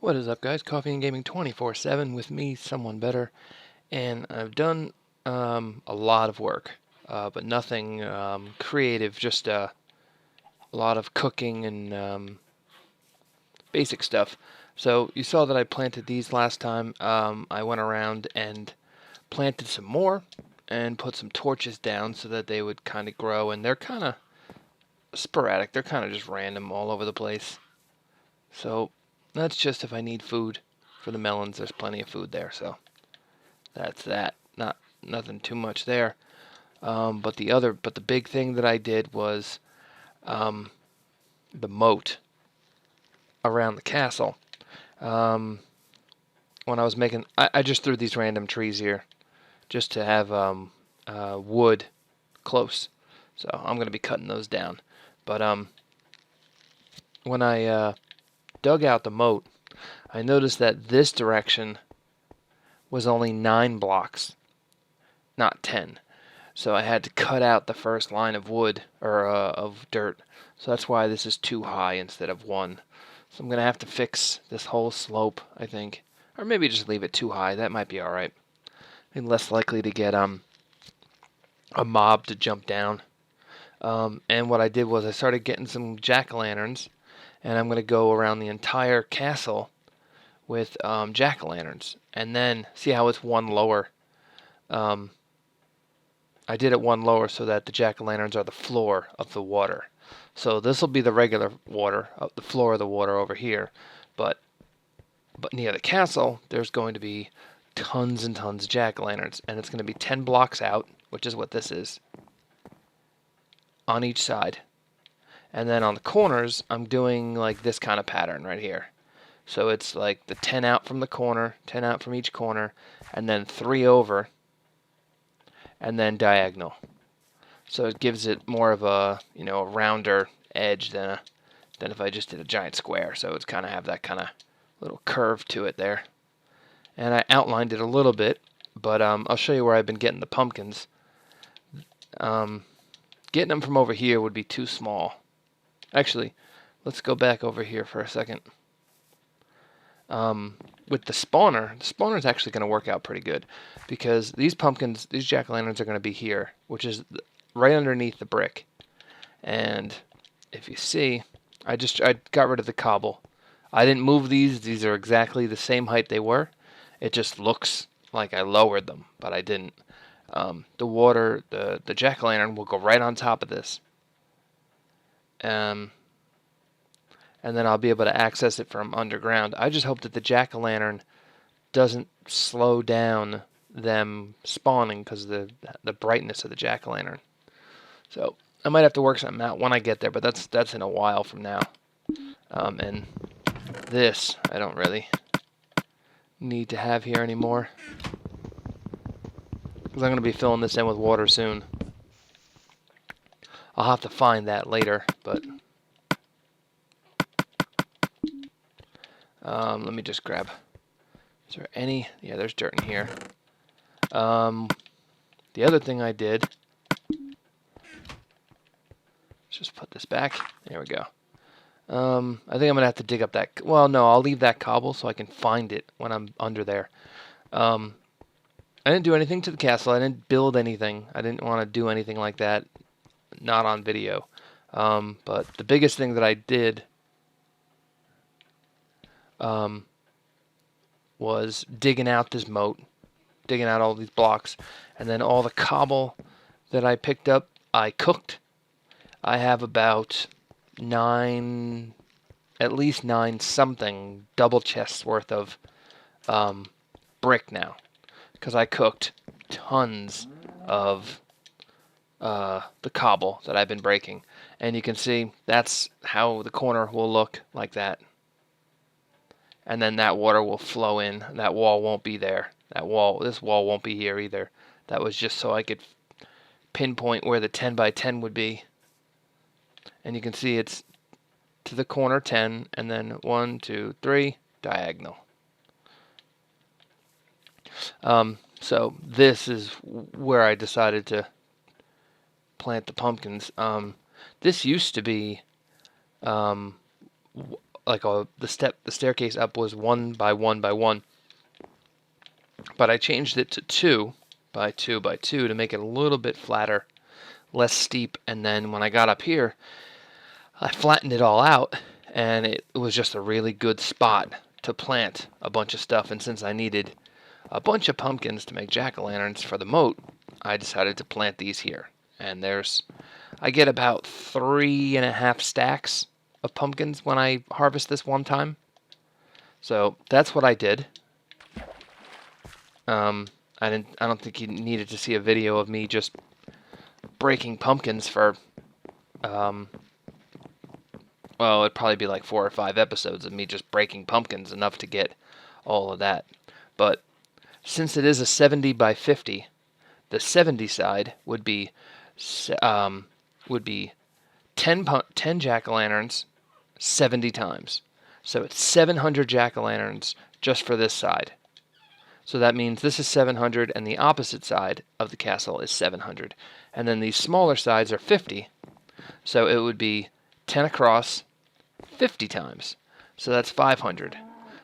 What is up, guys? Coffee and Gaming 24/7 with me, someone better, and I've done a lot of work, but nothing creative. Just a lot of cooking and basic stuff. So you saw that I planted these last time. I went around and planted some more and put some torches down so that they would kind of grow, and they're kind of sporadic. They're kind of just random all over the place. So that's just if I need food for the melons. There's plenty of food there, so that's that. Nothing too much there. But the big thing that I did was the moat around the castle. Um, when I was making, I just threw these random trees here just to have wood close. So I'm gonna be cutting those down. But when I dug out the moat, I noticed that this direction was only 9 blocks, not 10. So I had to cut out the first line of wood, or of dirt. So that's why this is 2 high instead of 1. So I'm going to have to fix this whole slope, I think. Or maybe just leave it 2 high. That might be alright. And less likely to get a mob to jump down. And what I did was I started getting some jack-o'-lanterns, and I'm going to go around the entire castle with jack-o'-lanterns. And then, see how it's one lower? I did it one lower so that the jack-o'-lanterns are the floor of the water. So this will be the regular water, the floor of the water over here. But near the castle, there's going to be tons and tons of jack-o'-lanterns. And it's going to be 10 blocks out, which is what this is, on each side. And then on the corners, I'm doing like this kind of pattern right here. So it's like the 10 out from the corner, 10 out from each corner, and then 3 over, and then diagonal. So it gives it more of a, a rounder edge than if I just did a giant square. So it's kind of have that kind of little curve to it there. And I outlined it a little bit, but I'll show you where I've been getting the pumpkins. Getting them from over here would be too small. Actually, let's go back over here for a second. With the spawner is actually going to work out pretty good, because these pumpkins, these jack-o'-lanterns are going to be here, which is right underneath the brick. And if you see, I got rid of the cobble. I didn't move these. These are exactly the same height they were. It just looks like I lowered them, but I didn't. The water, the jack-o'-lantern will go right on top of this. And then I'll be able to access it from underground. I just hope that the jack-o'-lantern doesn't slow down them spawning because of the brightness of the jack-o'-lantern. So I might have to work something out when I get there, but that's in a while from now. And this I don't really need to have here anymore, because I'm going to be filling this in with water soon. I'll have to find that later, but let me just grab. Is there any? Yeah, there's dirt in here. The other thing I did. Let's just put this back. There we go. I think I'm gonna have to dig up that. Well, no, I'll leave that cobble so I can find it when I'm under there. I didn't do anything to the castle. I didn't build anything. I didn't want to do anything like that. Not on video. But the biggest thing that I did was digging out this moat, digging out all these blocks, and then all the cobble that I picked up, I cooked. I have about 9, at least 9 something double chests worth of brick now, because I cooked tons of the cobble that I've been breaking. And you can see that's how the corner will look, like that. And then that water will flow in. That wall won't be there. This wall won't be here either. That was just so I could pinpoint where the 10 by 10 would be. And you can see it's to the corner 10, and then 1, 2, 3, diagonal. So this is where I decided to plant the pumpkins. This used to be the staircase up was 1 by 1 by 1, but I changed it to 2 by 2 by 2 to make it a little bit flatter, less steep. And then when I got up here, I flattened it all out, and it was just a really good spot to plant a bunch of stuff. And since I needed a bunch of pumpkins to make jack-o'-lanterns for the moat, I decided to plant these here. And I get about 3.5 stacks of pumpkins when I harvest this one time. So that's what I did. I don't think you needed to see a video of me just breaking pumpkins for, well, it'd probably be like 4 or 5 episodes of me just breaking pumpkins, enough to get all of that. But since it is a 70 by 50, the 70 side would be 10 jack-o'-lanterns 70 times. So it's 700 jack-o'-lanterns just for this side. So that means this is 700, and the opposite side of the castle is 700. And then these smaller sides are 50. So it would be 10 across 50 times. So that's 500.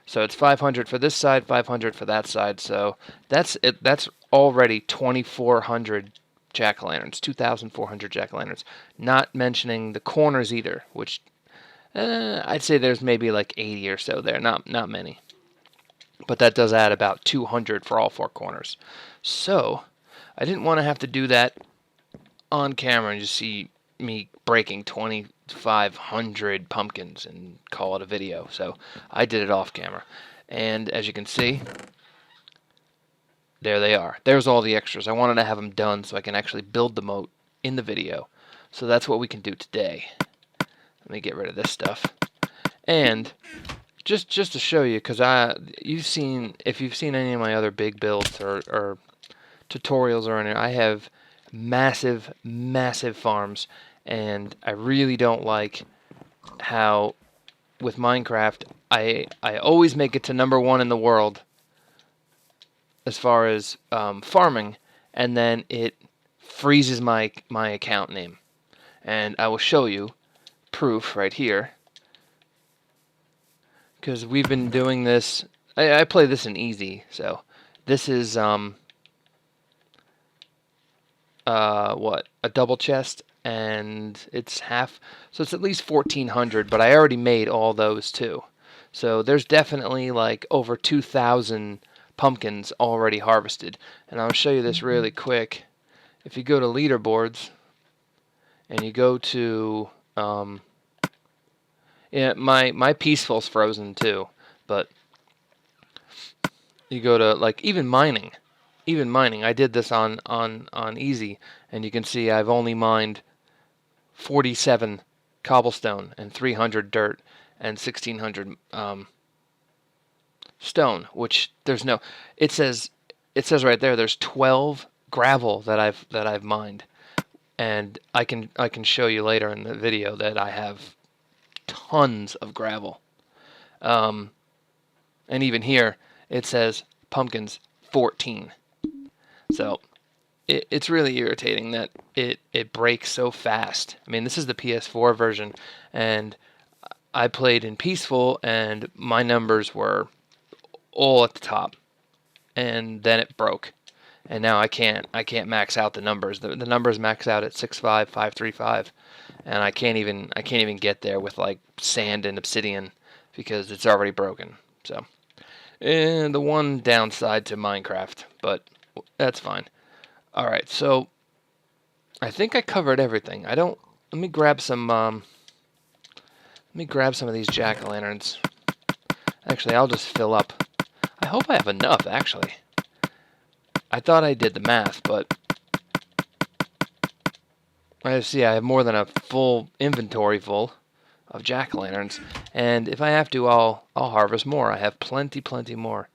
So it's 500 for this side, 500 for that side. So that's it. That's already 2,400 jack-o'-lanterns, 2,400 jack-o'-lanterns. Not mentioning the corners either, which I'd say there's maybe like 80 or so there. Not many. But that does add about 200 for all 4 corners. So I didn't want to have to do that on camera and just see me breaking 2,500 pumpkins and call it a video. So I did it off camera. And as you can see, there they are. There's all the extras. I wanted to have them done so I can actually build the moat in the video. So that's what we can do today. Let me get rid of this stuff. And just to show you, because if you've seen any of my other big builds or tutorials or anything, I have massive farms, and I really don't like how with Minecraft I always make it to #1 in the world as far as farming, and then it freezes my account name. And I will show you proof right here, because we've been doing this. I play this in easy, so this is what, a double chest, and it's half, so it's at least 1,400, but I already made all those too. So there's definitely like over 2,000 pumpkins already harvested. And I'll show you this really quick. If you go to leaderboards and you go to yeah, my peaceful's frozen too, but you go to like even mining. I did this on easy, and you can see I've only mined 47 cobblestone and 300 dirt and 1,600 stone, which there's no. It says right there there's 12 gravel that I've mined, and I can show you later in the video that I have tons of gravel. And even here it says pumpkins 14. So it's really irritating that it breaks so fast. I mean, this is the PS4 version, and I played in peaceful, and my numbers were all at the top, and then it broke, and now I can't max out the numbers. The numbers max out at 65535, and I can't even get there with like sand and obsidian because it's already broken. So, and the one downside to Minecraft, but that's fine. All right, so I think I covered everything. Let me grab some of these jack-o'-lanterns. Actually, I'll just fill up. I hope I have enough, actually. I thought I did the math, but I see I have more than a full inventory full of jack-o'-lanterns, and if I have to, I'll harvest more. I have plenty more.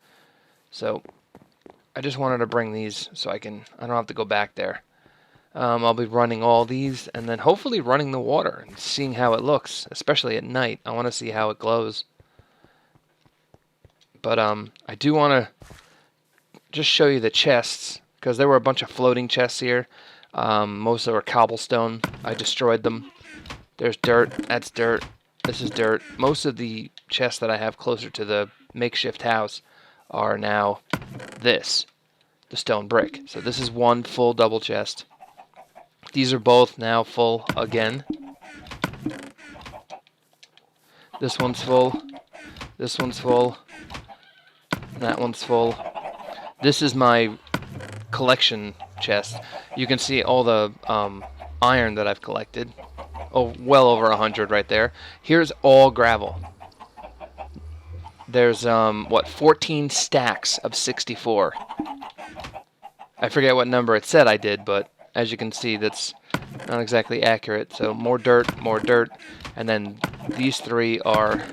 So I just wanted to bring these so I don't have to go back there. I'll be running all these, and then hopefully running the water and seeing how it looks, especially at night. I want to see how it glows. But I do want to just show you the chests, because there were a bunch of floating chests here. Most of them were cobblestone. I destroyed them. There's dirt. That's dirt. This is dirt. Most of the chests that I have closer to the makeshift house are now this, the stone brick. So this is one full double chest. These are both now full again. This one's full. This one's full. That one's full. This is my collection chest. You can see all the iron that I've collected. Oh, well over 100 right there. Here's all gravel. There's, 14 stacks of 64. I forget what number it said I did, but as you can see, that's not exactly accurate. So more dirt, and then these three are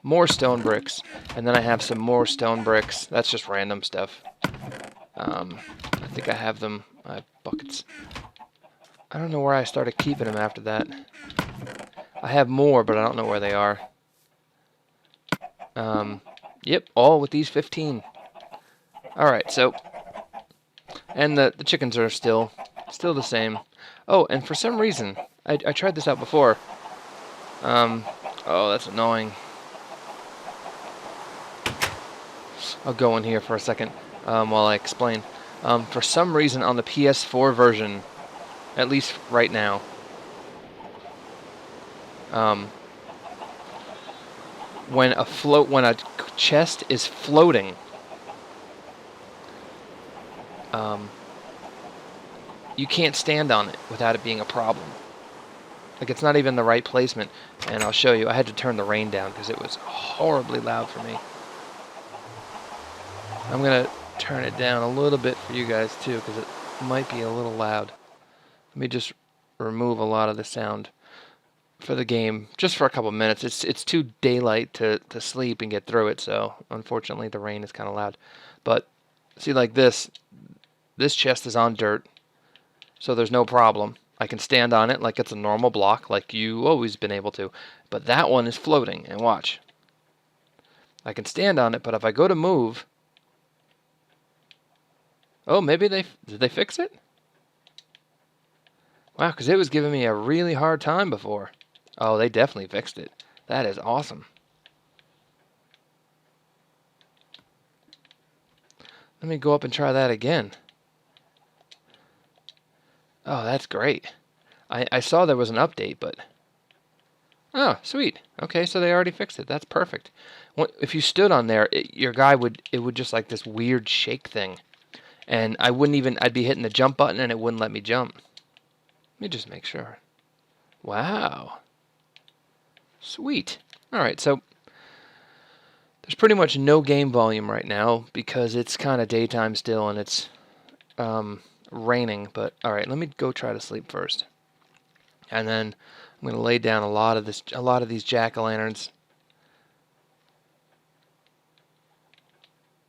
more stone bricks, and then I have some more stone bricks. That's just random stuff. I think I have them. I have buckets. I don't know where I started keeping them after that. I have more, but I don't know where they are. Yep, all with these 15. Alright, so... And the chickens are still the same. Oh, and for some reason, I tried this out before. Oh, that's annoying. I'll go in here for a second while I explain. For some reason on the PS4 version, at least right now, when a chest is floating, you can't stand on it without it being a problem. Like, it's not even the right placement, and I'll show you. I had to turn the rain down because it was horribly loud for me. I'm gonna turn it down a little bit for you guys too, because it might be a little loud. Let me just remove a lot of the sound for the game, just for a couple minutes. It's too daylight to sleep and get through it, so unfortunately the rain is kind of loud. But see, like this chest is on dirt, so there's no problem. I can stand on it like it's a normal block, like you always been able to. But that one is floating, and watch. I can stand on it, but if I go to move... Oh, maybe did they fix it? Wow, because it was giving me a really hard time before. Oh, they definitely fixed it. That is awesome. Let me go up and try that again. Oh, that's great. I saw there was an update, but... Oh, sweet. Okay, so they already fixed it. That's perfect. If you stood on there, your guy it would just like this weird shake thing. And I'd be hitting the jump button and it wouldn't let me jump. Let me just make sure. Wow. Sweet. Alright, so there's pretty much no game volume right now because it's kind of daytime still and it's raining. But alright, let me go try to sleep first. And then I'm going to lay down a lot of these jack-o'-lanterns.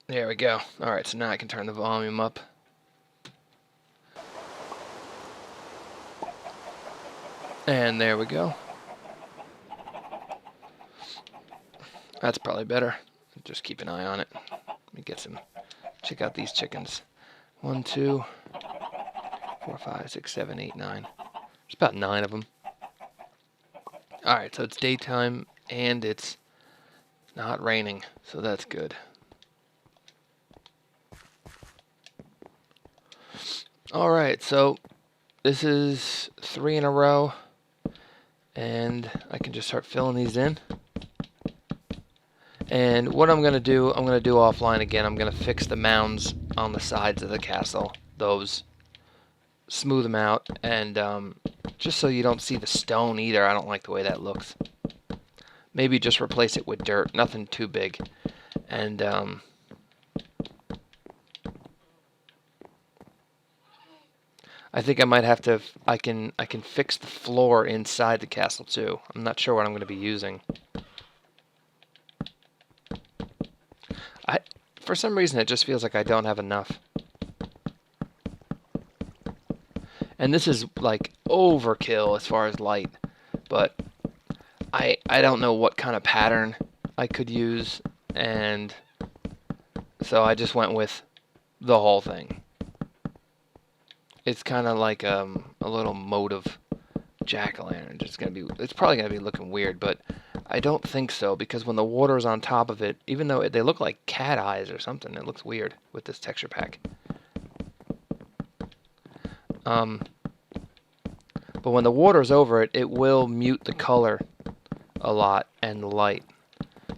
There we go. Alright, so now I can turn the volume up. And there we go. That's probably better. Just keep an eye on it. Let me get some. Check out these chickens. 1, 2, 4, 5, 6, 7, 8, 9. There's about 9 of them. Alright, so it's daytime and it's not raining, so that's good. Alright, so this is 3 in a row, and I can just start filling these in. And what I'm going to do offline again, I'm going to fix the mounds on the sides of the castle, those, smooth them out, and just so you don't see the stone either. I don't like the way that looks. Maybe just replace it with dirt, nothing too big. And I think I might have to, I can fix the floor inside the castle too. I'm not sure what I'm going to be using. For some reason it just feels like I don't have enough. And this is like overkill as far as light, but I don't know what kind of pattern I could use, and so I just went with the whole thing. It's kind of like a little moat of jack-o'-lantern. It's probably gonna be looking weird, but I don't think so, because when the water is on top of it, even though they look like cat eyes or something, it looks weird with this texture pack. But when the water's over it, it will mute the color a lot and the light.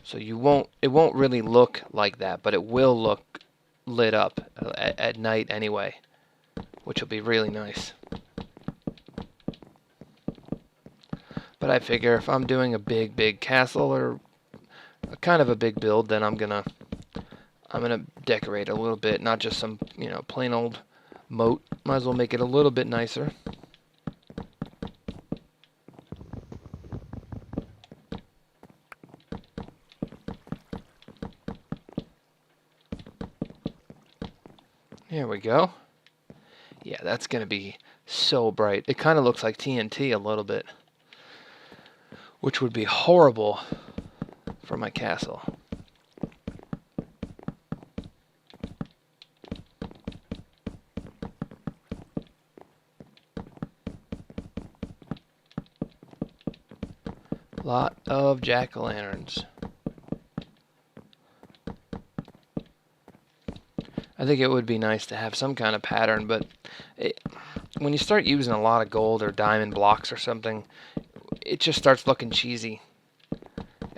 So it won't really look like that, but it will look lit up at night anyway, which will be really nice. But I figure if I'm doing a big castle or kind of a big build, then I'm gonna decorate a little bit, not just some, plain old moat. Might as well make it a little bit nicer. Here we go. Yeah, that's gonna be so bright. It kind of looks like TNT a little bit, which would be horrible for my castle. Lot of jack-o'-lanterns. I think it would be nice to have some kind of pattern, but when you start using a lot of gold or diamond blocks or something, it just starts looking cheesy.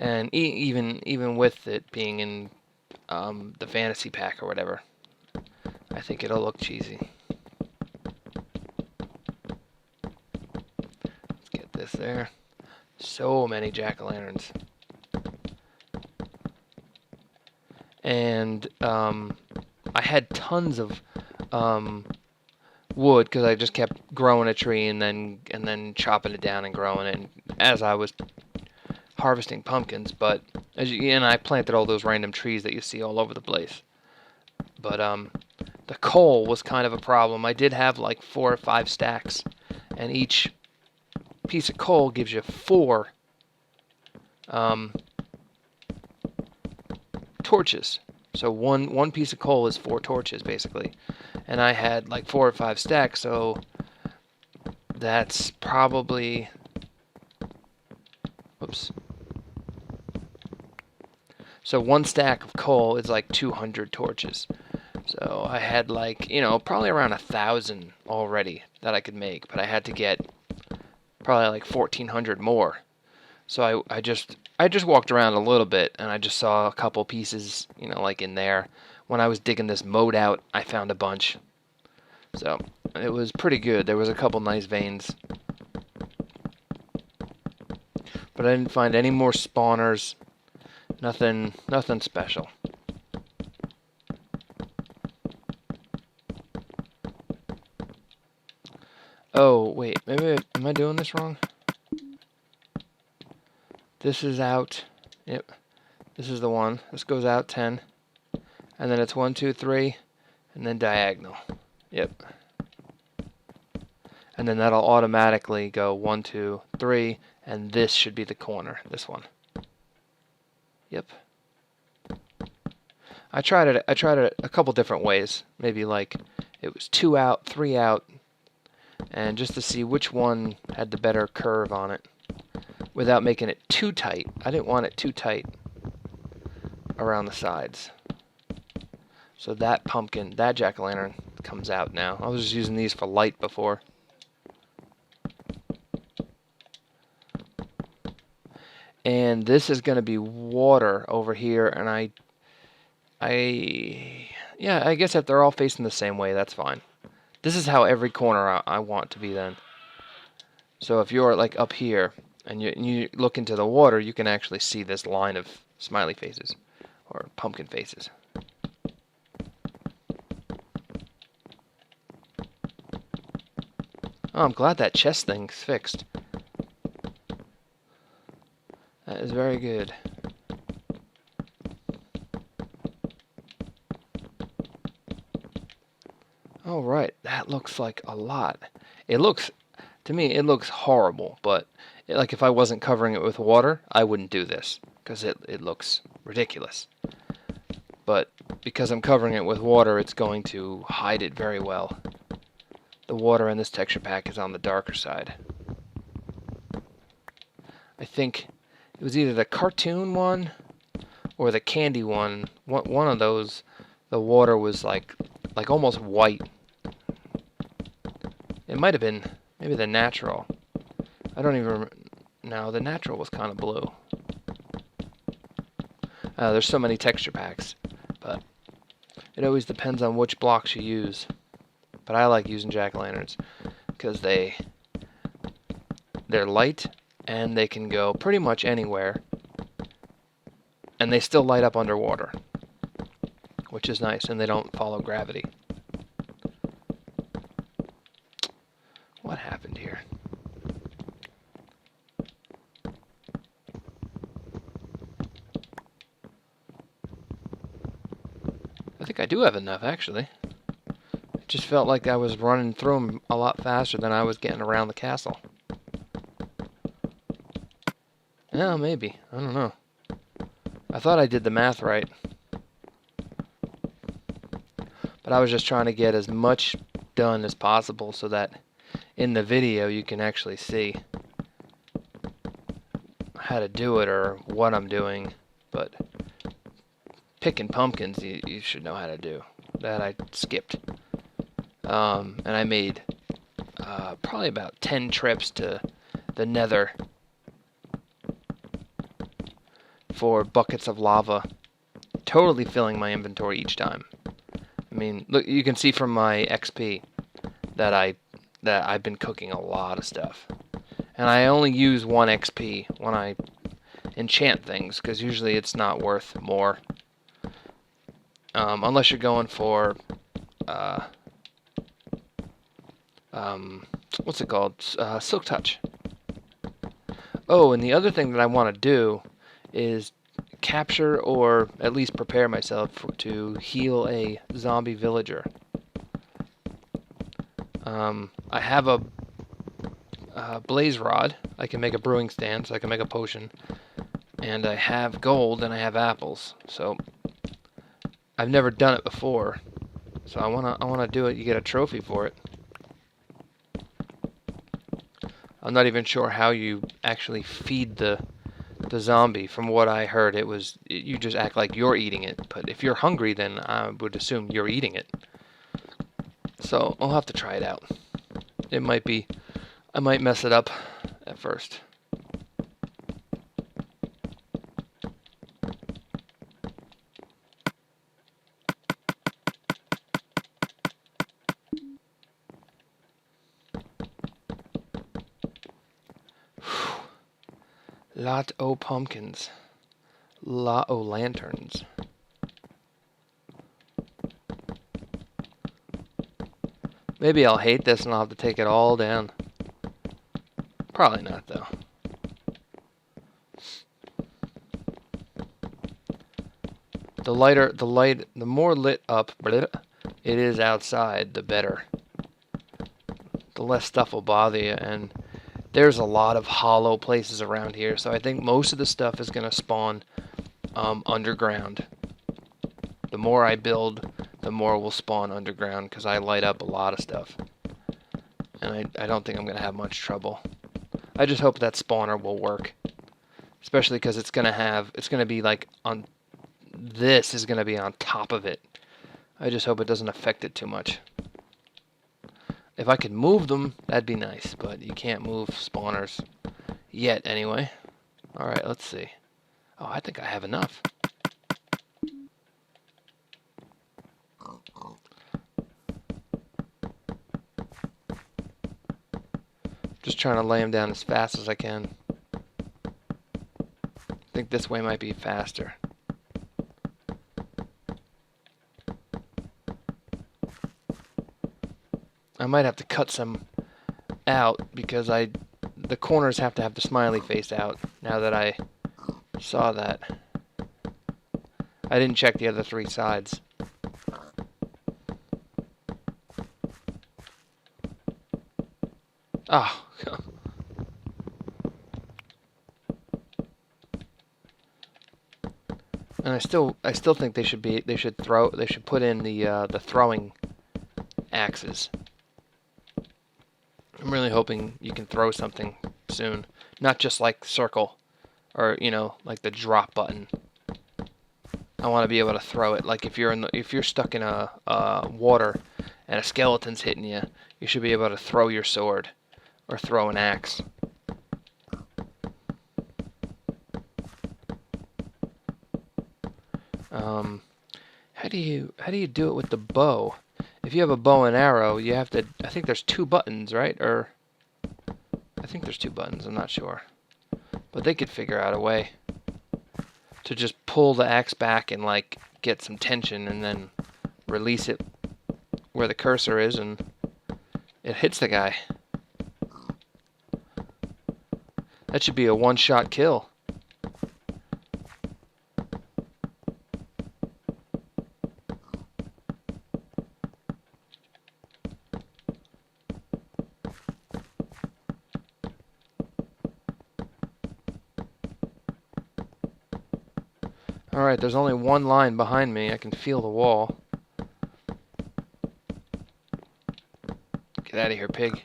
And even with it being in the fantasy pack or whatever, I think it'll look cheesy. Let's get this there. So many jack-o'-lanterns. And I had tons of wood because I just kept growing a tree and then chopping it down and growing it as I was harvesting pumpkins. But and I planted all those random trees that you see all over the place. But the coal was kind of a problem. I did have like 4 or 5 stacks, and each piece of coal gives you 4 torches. So one piece of coal is 4 torches basically, and I had like 4 or 5 stacks, so that's probably, whoops. So 1 stack of coal is like 200 torches. So I had like, probably around 1,000 already that I could make, but I had to get probably like 1,400 more. So I just walked around a little bit, and I just saw a couple pieces, like in there. When I was digging this moat out, I found a bunch. So it was pretty good. There was a couple nice veins. But I didn't find any more spawners. Nothing special. Oh, wait. Maybe, am I doing this wrong? This is out. Yep. This is the one. This goes out 10. And then it's 1, 2, 3. And then diagonal. Yep. And then that'll automatically go 1, 2, 3. And this should be the corner. This one. Yep. I tried it a couple different ways. Maybe like it was 2 out, 3 out. And just to see which one had the better curve on it, without making it too tight. I didn't want it too tight around the sides. So that pumpkin, that jack-o'-lantern comes out now. I was just using these for light before. And this is going to be water over here, and yeah, I guess if they're all facing the same way, that's fine. This is how every corner I want to be then. So if you're like up here, and you look into the water, you can actually see this line of smiley faces, or pumpkin faces. Oh, I'm glad that chest thing's fixed. That is very good. Alright, that looks like a lot. To me, it looks horrible, but like if I wasn't covering it with water, I wouldn't do this, because it looks ridiculous. But because I'm covering it with water, it's going to hide it very well. The water in this texture pack is on the darker side. I think It was either the cartoon one or the candy one. One of those, the water was like almost white. It might have been maybe the natural. I don't even remember. No, the natural was kind of blue. There's so many texture packs, but it always depends on which blocks you use. But I like using jack-o'-lanterns because they're light and they can go pretty much anywhere, and they still light up underwater, which is nice, and they don't follow gravity. What happened here? I think I do have enough, actually. It just felt like I was running through them a lot faster than I was getting around the castle. Yeah, maybe. I don't know. I thought I did the math right. But I was just trying to get as much done as possible so that in the video you can actually see how to do it or what I'm doing. But picking pumpkins you should know how to do. That I skipped. And I made probably about 10 trips to the Nether for buckets of lava, totally filling my inventory each time. I mean, look, you can see from my XP that I've been cooking a lot of stuff, and I only use 1 XP when I enchant things because usually it's not worth more, unless you're going for what's it called? Silk Touch. Oh, and the other thing that I want to do is capture or at least prepare myself to heal a zombie villager. I have a blaze rod. I can make a brewing stand, so I can make a potion. And I have gold and I have apples. So I've never done it before. So I wanna do it. You get a trophy for it. I'm not even sure how you actually feed the zombie. From what I heard, you just act like you're eating it. But if you're hungry, then I would assume you're eating it. So I'll have to try it out. It might be, I might mess it up at first. Lot o' pumpkins. Lot o' lanterns. Maybe I'll hate this and I'll have to take it all down. Probably not, though. The more lit up it is outside, the better. The less stuff will bother you, and there's a lot of hollow places around here, so I think most of the stuff is going to spawn underground. The more I build, the more will spawn underground, because I light up a lot of stuff. And I don't think I'm going to have much trouble. I just hope that spawner will work. Especially because it's going to be like on, this is going to be on top of it. I just hope it doesn't affect it too much. If I could move them, that'd be nice, but you can't move spawners yet anyway. Alright, let's see. Oh, I think I have enough. Just trying to lay them down as fast as I can. I think this way might be faster. I might have to cut some out because the corners have to have the smiley face out now that I saw that. I didn't check the other 3 sides. Oh. And I still think they should put in the throwing axes. I'm really hoping you can throw something soon, not just like circle or like the drop button. I want to be able to throw it. Like if you're stuck in a water and a skeleton's hitting you, you should be able to throw your sword or throw an axe. How do you do it with the bow? If you have a bow and arrow, you have to. I think there's 2 buttons, right? Or I think there's 2 buttons. I'm not sure, but they could figure out a way to just pull the axe back and like get some tension, and then release it where the cursor is, and it hits the guy. That should be a one-shot kill. Alright, there's only one line behind me. I can feel the wall. Get out of here, pig.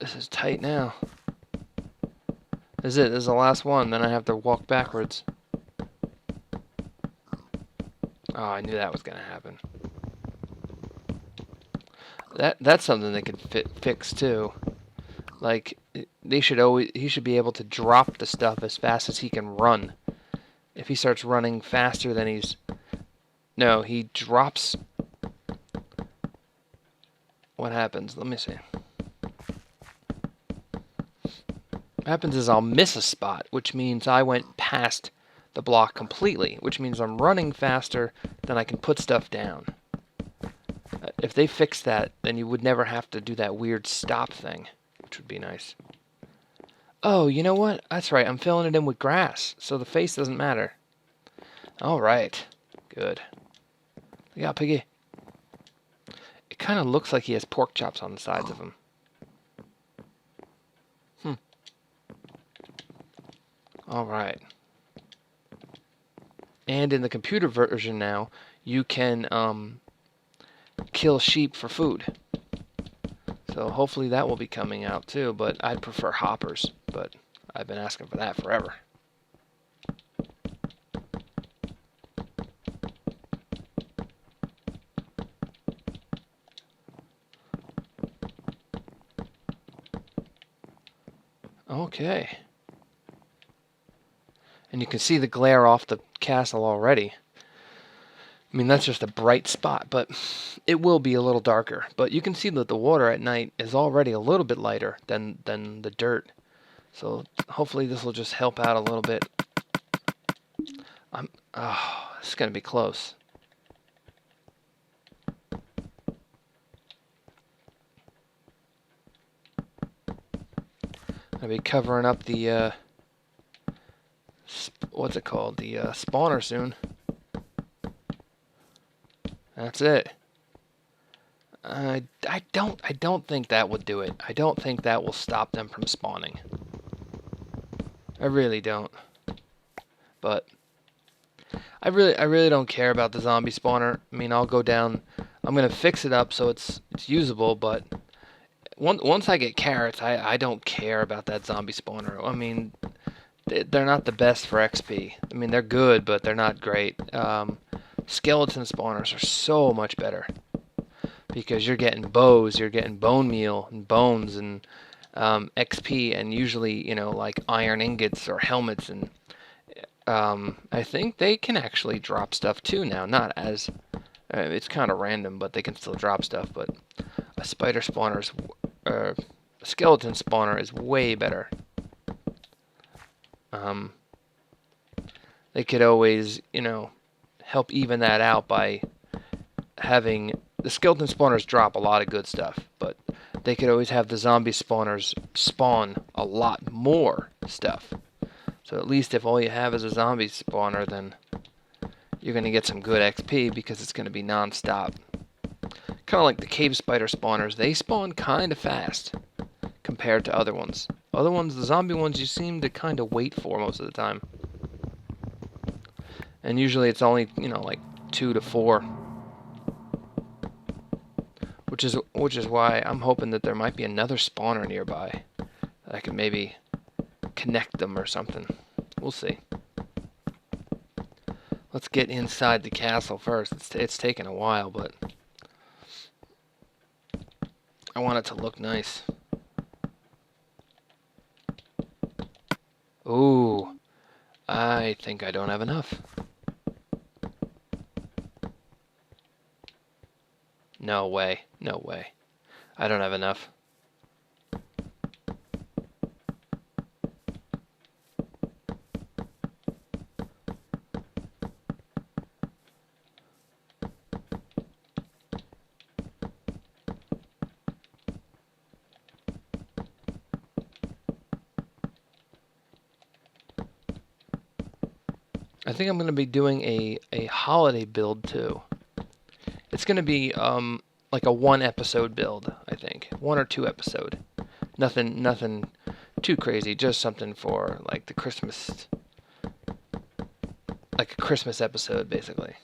This is tight now. This is it. This is the last one. Then I have to walk backwards. Oh, I knew that was going to happen. That's something they could fix too. Like he should be able to drop the stuff as fast as he can run. If he starts running faster than he drops. What happens? Let me see. What happens is I'll miss a spot, which means I went past the block completely, which means I'm running faster than I can put stuff down. If they fix that, then you would never have to do that weird stop thing, which would be nice. Oh, you know what? That's right. I'm filling it in with grass, so the face doesn't matter. All right. Good. Look out, piggy. It kind of looks like he has pork chops on the sides of him. All right. And in the computer version now, you can kill sheep for food. So hopefully that will be coming out too, but I'd prefer hoppers, but I've been asking for that forever. Okay. And you can see the glare off the castle already. I mean, that's just a bright spot, but it will be a little darker. But you can see that the water at night is already a little bit lighter than the dirt. So hopefully this will just help out a little bit. It's going to be close. I'll be covering up the what's it called? The spawner soon. That's it. I don't think that would do it. I don't think that will stop them from spawning. I really don't. But I really don't care about the zombie spawner. I mean, I'll go down. I'm gonna fix it up so it's usable. But once I get carrots, I don't care about that zombie spawner. I mean, they're not the best for XP. I mean, they're good, but they're not great. Skeleton spawners are so much better because you're getting bows, you're getting bone meal and bones and XP, and usually like iron ingots or helmets, and I think they can actually drop stuff too now. Not as it's kind of random, but they can still drop stuff. But a spider spawner a skeleton spawner is way better. They could always help even that out by having the skeleton spawners drop a lot of good stuff, but they could always have the zombie spawners spawn a lot more stuff. So at least if all you have is a zombie spawner, then you're going to get some good XP because it's going to be non-stop. Kind of like the cave spider spawners, they spawn kind of fast compared to other ones. Other ones, the zombie ones, you seem to kind of wait for most of the time. And usually it's only, like 2 to 4. which is why I'm hoping that there might be another spawner nearby that I can maybe connect them or something. We'll see. Let's get inside the castle first. It's taken a while, but I want it to look nice. Ooh, I think I don't have enough. No way. No way. I don't have enough. I think I'm going to be doing a holiday build too. It's going to be like a 1 episode build, I think. 1 or 2 episode. Nothing too crazy, just something for like the Christmas, like a Christmas episode basically.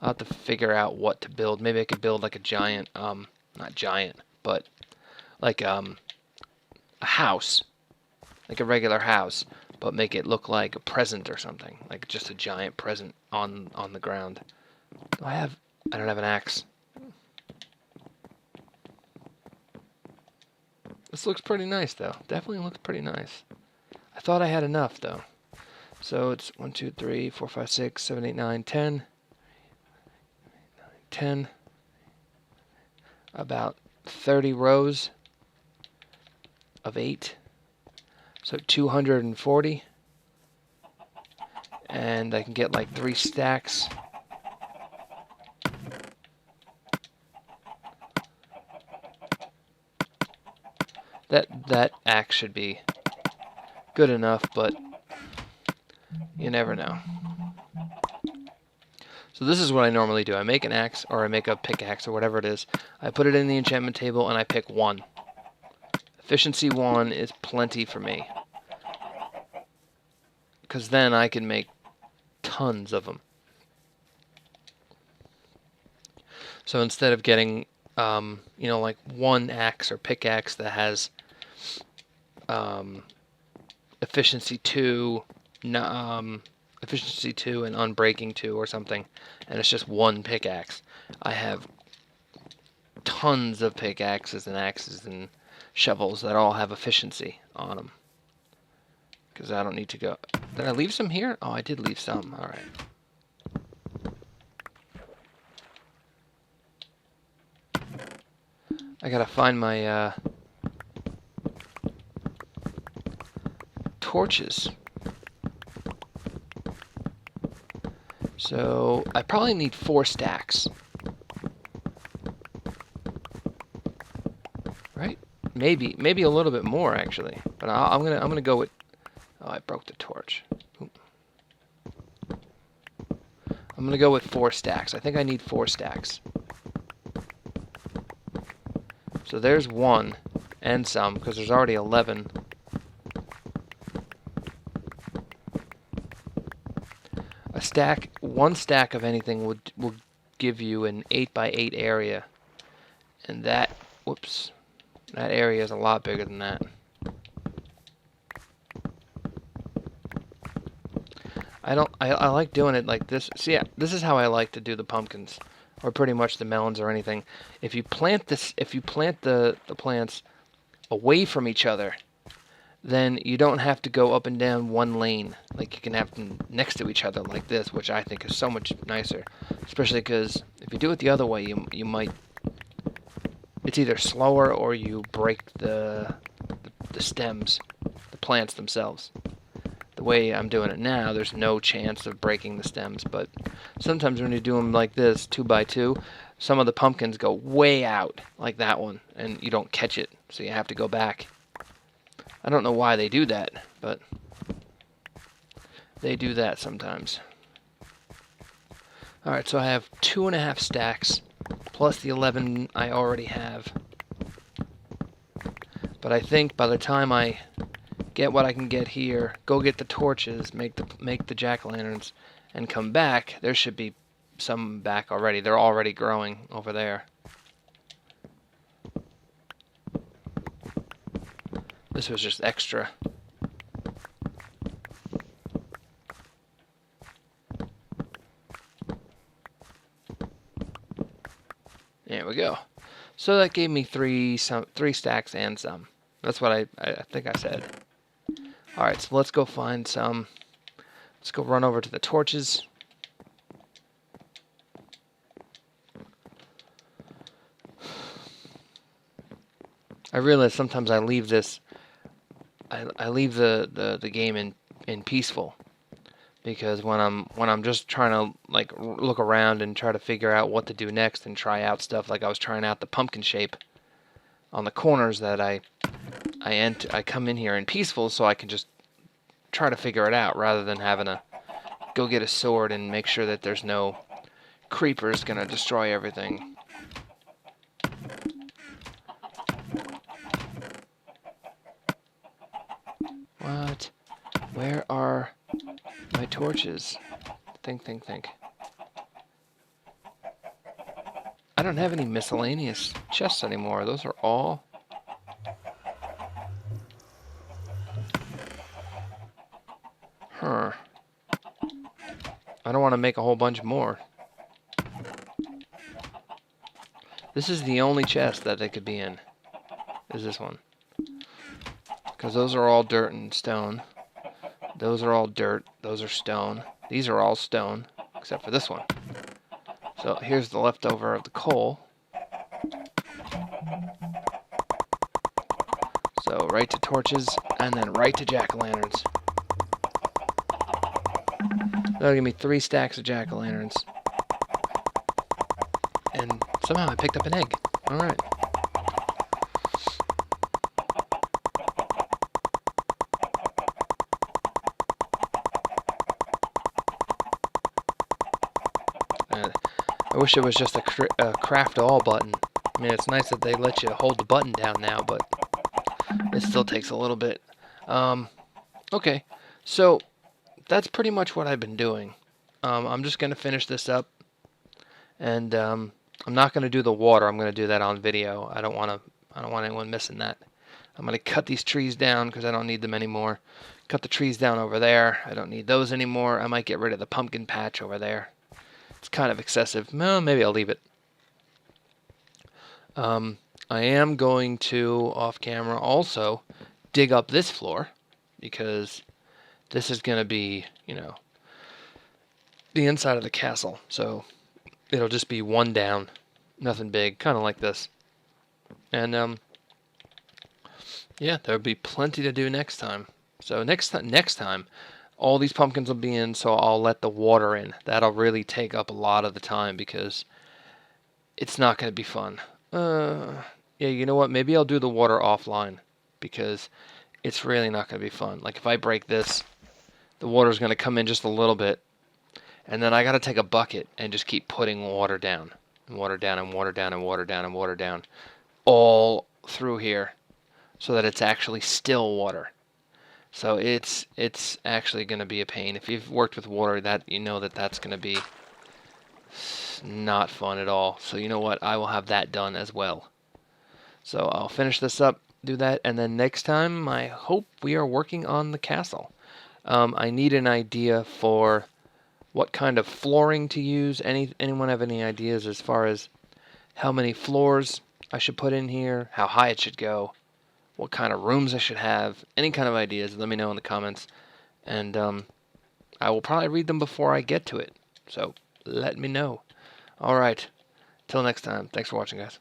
I'll have to figure out what to build. Maybe I could build like a giant not giant, but like a house. Like a regular house, but make it look like a present or something, like just a giant present on the ground. I don't have an axe. This looks pretty nice though. Definitely looks pretty nice. I thought I had enough though. So it's 1, 2, 3, 4, 5, 6, 7, 8, 9, 10. 10. About 30 rows of 8. So 240. And I can get like 3 stacks. That axe should be good enough, but you never know. So this is what I normally do. I make an axe, or I make a pickaxe, or whatever it is. I put it in the enchantment table, and I pick 1. Efficiency 1 is plenty for me. Because then I can make tons of them. So instead of getting, like 1 axe or pickaxe that has efficiency 2, efficiency 2 and unbreaking 2 or something, and it's just 1 pickaxe, I have tons of pickaxes and axes and shovels that all have efficiency on them. Because I don't need to go... Did I leave some here? Oh, I did leave some. Alright. I gotta find my torches. So I probably need 4 stacks. Right? Maybe a little bit more actually. But I'm gonna go with... Oh, I broke the torch. Ooh. I'm gonna go with 4 stacks. I think I need 4 stacks. So there's 1 and some, because there's already 11. One stack of anything will give you an 8x8 area, and that area is a lot bigger than that. I like doing it like this. See, yeah, this is how I like to do the pumpkins, or pretty much the melons or anything. If you plant the plants away from each other, then you don't have to go up and down one lane. Like you can have them next to each other like this, which I think is so much nicer. Especially because if you do it the other way, you might... It's either slower or you break the stems, the plants themselves. The way I'm doing it now, there's no chance of breaking the stems, but sometimes when you do them like this, 2x2, some of the pumpkins go way out, like that one, and you don't catch it, so you have to go back. I don't know why they do that, but they do that sometimes. Alright, so I have 2.5 stacks, plus the 11 I already have. But I think by the time I get what I can get here, go get the torches, make the jack-o'-lanterns, and come back, there should be some back already. They're already growing over there. This was just extra. There we go. So that gave me three stacks and some. That's what I think I said. Alright, so let's go find some. Let's go run over to the torches. I realize sometimes I leave this. I leave the game in peaceful, because when I'm just trying to like look around and try to figure out what to do next and try out stuff, like I was trying out the pumpkin shape on the corners, that I come in here in peaceful so I can just try to figure it out rather than having to go get a sword and make sure that there's no creepers gonna destroy everything. What? Where are my torches? Think. I don't have any miscellaneous chests anymore. Those are all... Huh. I don't want to make a whole bunch more. This is the only chest that they could be in, is this one. Because those are all dirt and stone. Those are all dirt. Those are stone. These are all stone, except for this one. So here's the leftover of the coal. So right to torches, and then right to jack-o'-lanterns. That'll give me 3 stacks of jack-o'-lanterns. And somehow I picked up an egg. Alright. I wish it was just a craft all button. I mean, it's nice that they let you hold the button down now, but it still takes a little bit. Okay, so that's pretty much what I've been doing. I'm just going to finish this up, and I'm not going to do the water. I'm going to do that on video. I don't want anyone missing that. I'm going to cut these trees down because I don't need them anymore. Cut the trees down over there. I don't need those anymore. I might get rid of the pumpkin patch over there. It's kind of excessive. Well, maybe I'll leave it. I am going to, off camera, also dig up this floor, because this is going to be, you know, the inside of the castle. So it'll just be one down, nothing big, kind of like this. And yeah, there'll be plenty to do next time. So next time, all these pumpkins will be in, so I'll let the water in. That'll really take up a lot of the time, because it's not going to be fun. Yeah, you know what? Maybe I'll do the water offline, because it's really not going to be fun. Like, if I break this, the water's going to come in just a little bit, and then I got to take a bucket and just keep putting water down, and water down, and water down, and water down, and water down, all through here, so that it's actually still water. So it's actually going to be a pain. If you've worked with water, that you know that that's going to be not fun at all. So you know what? I will have that done as well. So I'll finish this up, do that, and then next time I hope we are working on the castle. I need an idea for what kind of flooring to use. Anyone have any ideas as far as how many floors I should put in here, how high it should go, what kind of rooms I should have? Any kind of ideas, let me know in the comments. And I will probably read them before I get to it. So let me know. Alright, till next time. Thanks for watching, guys.